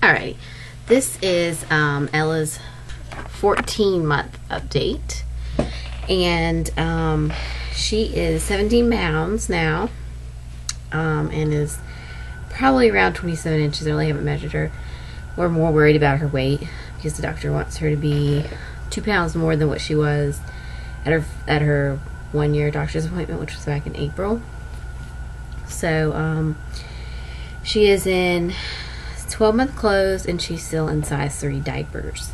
Alrighty, this is Ella's 14-month update, and she is 17 pounds now, and is probably around 27 inches. I really haven't measured her. We're more worried about her weight because the doctor wants her to be 2 pounds more than what she was at her 1-year doctor's appointment, which was back in April. So she is in 12-month clothes, and she's still in size 3 diapers.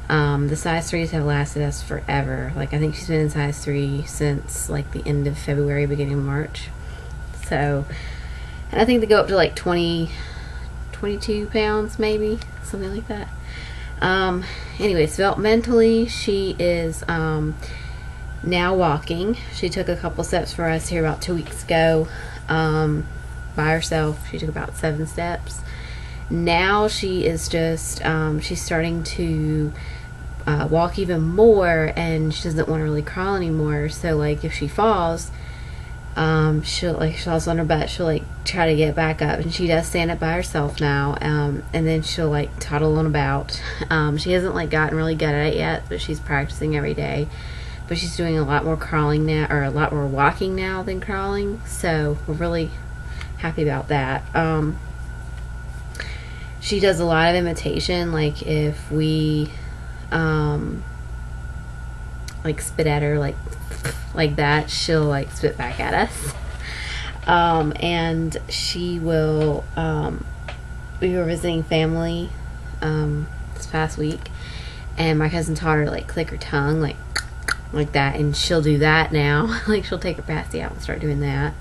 The size 3s have lasted us forever. Like, I think she's been in size 3 since like the end of February, beginning of March. So, and I think they go up to like 22 pounds, maybe, something like that. Anyways, developmentally, she is now walking. She took a couple steps for us here about 2 weeks ago by herself. She took about 7 steps. Now she is just she's starting to walk even more, and she doesn't want to really crawl anymore. So like if she falls, she falls on her butt, she'll like try to get back up, and she does stand up by herself now, and then she'll like toddle on about. She hasn't like gotten really good at it yet, but she's practicing every day. But she's doing a lot more crawling now, or a lot more walking now than crawling, so we're really happy about that. She does a lot of imitation. Like if we like spit at her like that, she'll like spit back at us. And she will we were visiting family this past week, and my cousin taught her to like click her tongue like that, and she'll do that now. Like she'll take her pasty out and start doing that.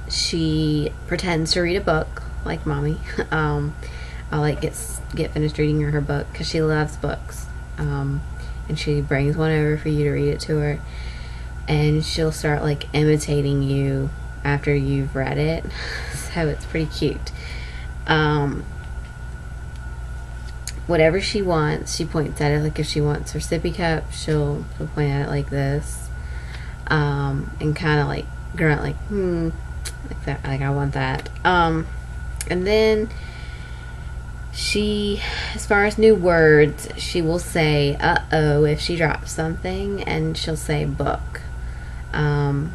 She pretends to read a book like mommy. I'll like get finished reading her book because she loves books, and she brings one over for you to read it to her, and she'll start like imitating you after you've read it. So it's pretty cute. Whatever she wants, she points at it. Like if she wants her sippy cup, she'll point at it like this, and kind of like grunt like like that, like I want that. And then she, as far as new words, she will say uh-oh if she drops something, and she'll say book. And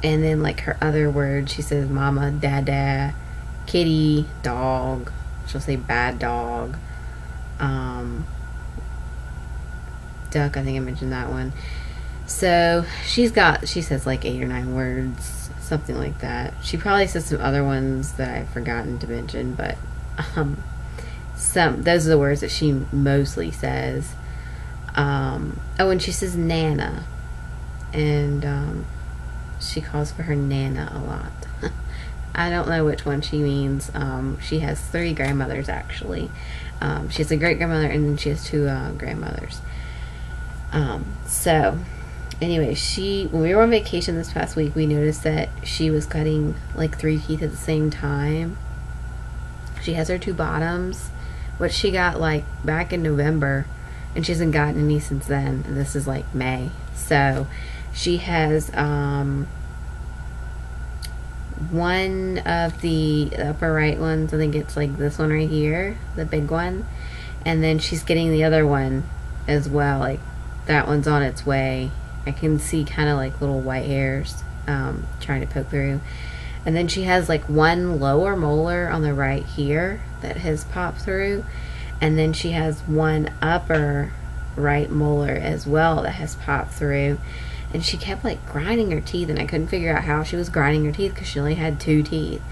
then like her other words, she says mama, dada, kitty, dog. She'll say bad dog. Duck, I think I mentioned that one. So she says like 8 or 9 words, something like that. She probably says some other ones that I've forgotten to mention, but those are the words that she mostly says. Oh, and she says Nana, and she calls for her Nana a lot. I don't know which one she means. She has 3 grandmothers actually. She has a great grandmother, and then she has 2 grandmothers. So anyway, when we were on vacation this past week, we noticed that she was cutting like 3 teeth at the same time. She has her 2 bottoms, which she got like back in November, and she hasn't gotten any since then, and this is like May. So she has one of the upper right ones, I think it's like this one right here, the big one, and then she's getting the other one as well. Like that one's on its way. I can see kind of like little white hairs trying to poke through. And then she has like 1 lower molar on the right here that has popped through, and then she has 1 upper right molar as well that has popped through. And she kept like grinding her teeth, and I couldn't figure out how she was grinding her teeth because she only had 2 teeth.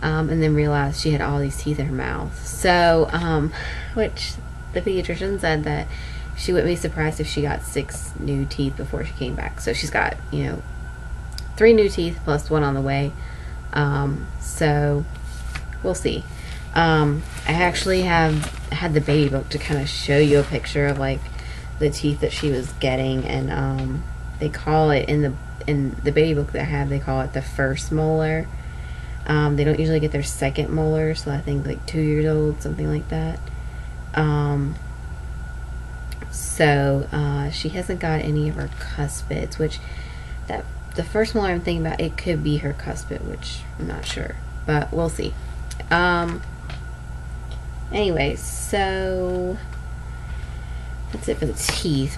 And then realized she had all these teeth in her mouth. So which the pediatrician said that she wouldn't be surprised if she got 6 new teeth before she came back. So she's got, 3 new teeth plus 1 on the way. So we'll see. I actually have had the baby book to kind of show you a picture of like the teeth that she was getting, and they call it in the baby book that I have, they call it the first molar. They don't usually get their second molar, so I think like 2 years old, something like that. So she hasn't got any of her cuspids, which the first molar I'm thinking about, it could be her cuspid, which I'm not sure. but we'll see. Anyway, so that's it for the teeth.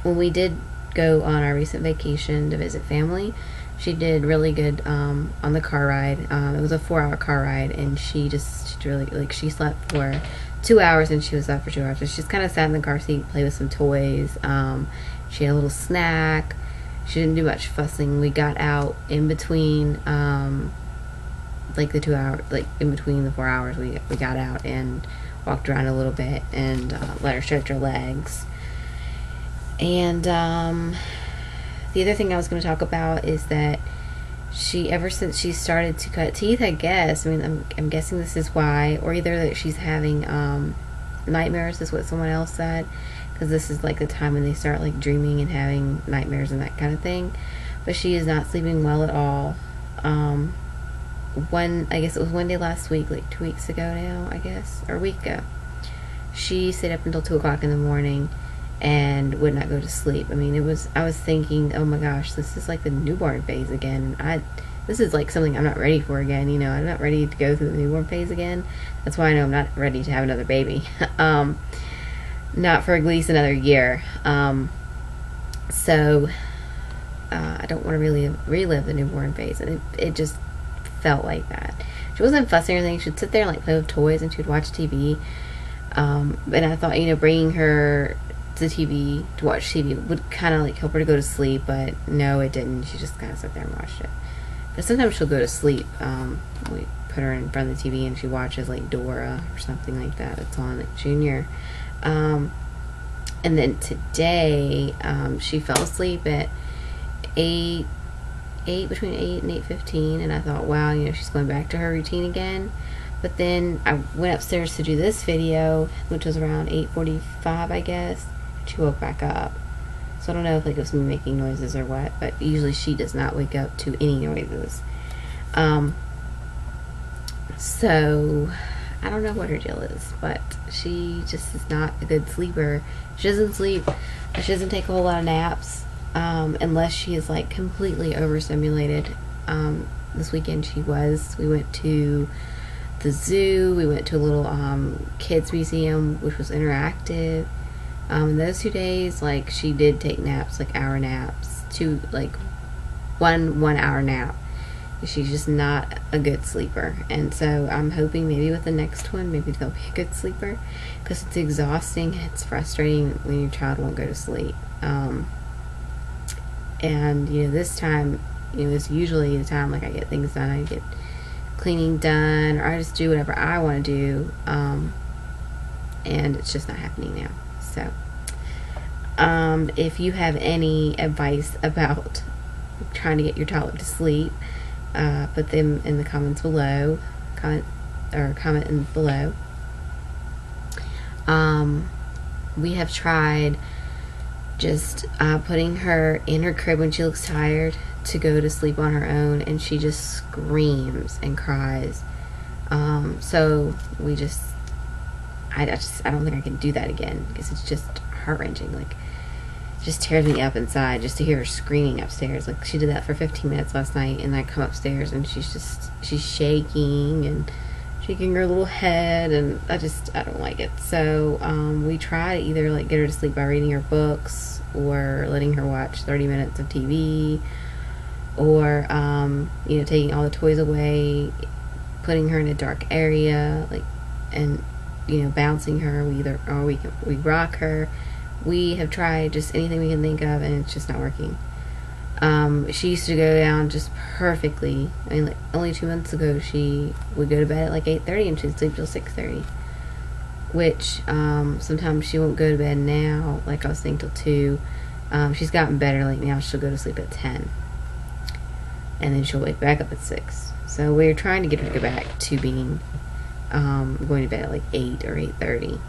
When we did go on our recent vacation to visit family, she did really good on the car ride. It was a 4-hour car ride, and she really, like, she slept for 2 hours and she was up for 2 hours. So she just kind of sat in the car seat, played with some toys. She had a little snack. She didn't do much fussing. We got out in between, like the 2 hour, like in between the 4 hours. We got out and walked around a little bit and let her stretch her legs. And the other thing I was going to talk about is that she, ever since she started to cut teeth, I guess, I mean, I'm guessing this is why, or either that she's having nightmares, is what someone else said, because this is like the time when they start like dreaming and having nightmares and that kind of thing. But she is not sleeping well at all. I guess it was one day last week, like 2 weeks ago now, I guess, or a week ago, she stayed up until 2 o'clock in the morning and would not go to sleep. I mean, I was thinking, oh my gosh, this is like the newborn phase again. This is like something I'm not ready for again, you know. I'm not ready to go through the newborn phase again. That's why I know I'm not ready to have another baby. Not for at least another year. So I don't want to really relive the newborn phase, and it just felt like that. She wasn't fussing or anything. She'd sit there and like play with toys, and she'd watch TV. And I thought, you know, bringing her to TV to watch TV would kind of like help her to go to sleep, but no, it didn't. She just kind of sat there and watched it. But sometimes she'll go to sleep. We put her in front of the TV and she watches like Dora or something like that. It's on like Junior. And then today, she fell asleep at between 8 and 8:15, and I thought, wow, you know, she's going back to her routine again. But then I went upstairs to do this video, which was around 8:45, I guess. She woke back up. So I don't know if like it was me making noises or what, but usually she does not wake up to any noises. So I don't know what her deal is, but she just is not a good sleeper. She doesn't sleep. She doesn't take a whole lot of naps, unless she is like completely overstimulated. This weekend we went to the zoo. We went to a little kids museum, which was interactive. Those 2 days, like, she did take naps, like hour naps, one hour nap. She's just not a good sleeper, and so I'm hoping maybe with the next one, maybe they'll be a good sleeper, because it's exhausting and it's frustrating when your child won't go to sleep. And you know, this time, you know, it's usually the time like I get things done. I get cleaning done, or I just do whatever I want to do, and it's just not happening now. So if you have any advice about trying to get your child to sleep, put them in the comments below. Comment in below. We have tried just putting her in her crib when she looks tired to go to sleep on her own, and she just screams and cries. So we just, I don't think I can do that again, because it's just heart-wrenching. Like, it just tears me up inside just to hear her screaming upstairs. Like, she did that for 15 minutes last night, and I come upstairs and she's shaking and shaking her little head, and I don't like it. So we try to either like get her to sleep by reading her books, or letting her watch 30 minutes of TV, or you know, taking all the toys away, putting her in a dark area, like, and you know, bouncing her. We rock her. We have tried just anything we can think of, and it's just not working. She used to go down just perfectly. I mean, like, only 2 months ago, she would go to bed at like 8:30 and she'd sleep till 6:30. Which, sometimes she won't go to bed now, like I was saying, till 2. She's gotten better. Like, now she'll go to sleep at 10. And then she'll wake back up at 6. So we're trying to get her to go back to being, going to bed at like 8 or 8:30.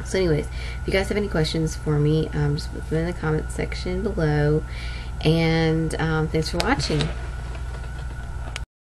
So anyways, if you guys have any questions for me, just put them in the comments section below. And thanks for watching.